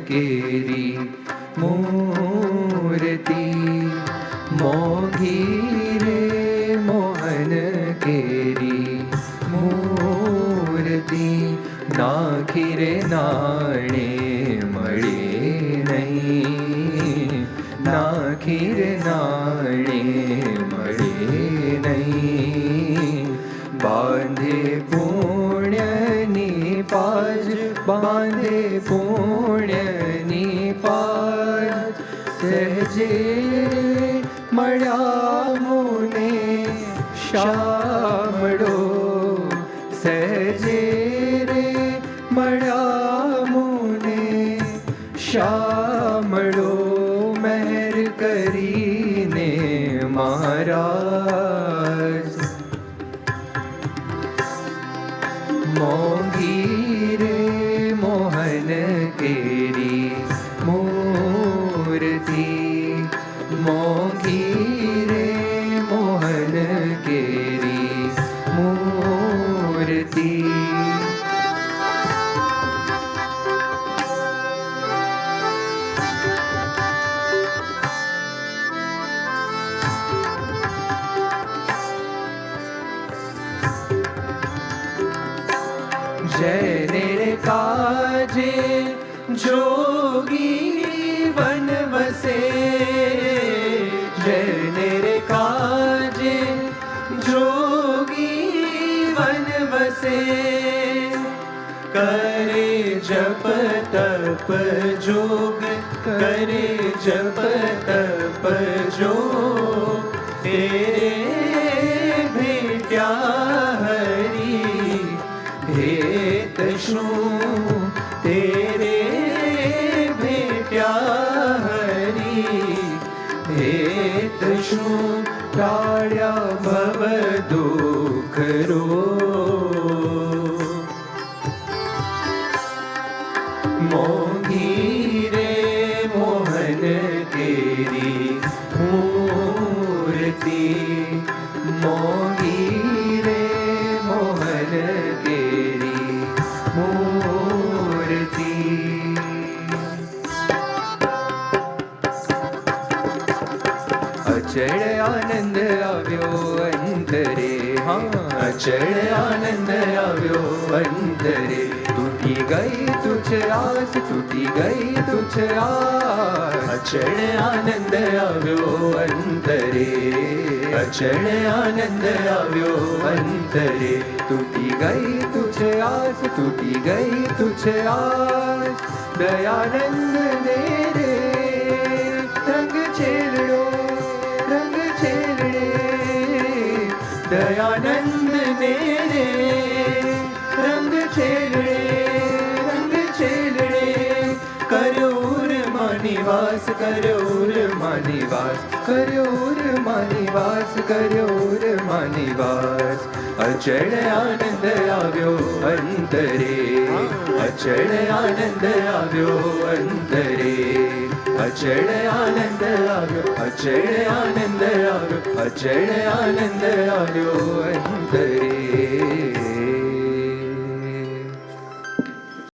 केरी मूर्ति मोघी रे मोहन केरी मूर्ति नाखी रे नाणे मळे नहीं नाखी रे नाणे मळे नहीं बांधे पुण्यनी पाज बांधे पुण्यनी पाज सहजे मळ्या मुने शामळो सहजे रे मळ्या मुने शामळो मेहर करीने महाराज मोघी रे मोहन केरी मूर्ति मोघी रे मोहन केरी मूर्ति जय रे काजे जोगी वन वसे जय रे काजे जोगी वन वसे करे जप तप जोग करे जप तप जोग तेरे भेट्या हरि भेट शूं तेरे भेट्या हरि भेट शूं टाळ्या भव दुःख रो मोघी रे मोहन केरी मूर्ति मोघी रे मोहन केरी मूर्ति अचल आनंद आव्यो अंतरे हाँ अचल आनंद आव्यो अंतरे टूटी गई तुझ आस टूटी गई तुझ आस अचल आनंद आव्यो अंतरे अचल आनंद आव्यो अंतरे टूटी गई तुझ आस टूटी गई तुझ आस दयानंद ने रे रंग छेड़ो रंग छेड़े दयानंद ने रे रंग छेड़े रंग छेड़े करूर मानिवास करूर मानिवास करूर मानिवास करूर मानिवास अचल आनंद आव्यो अंतरे अचल आनंद आव्यो अंतरे अचल आनंद आव्यो अचल आनंद आव्यो अचल आनंद आव्यो अंतरे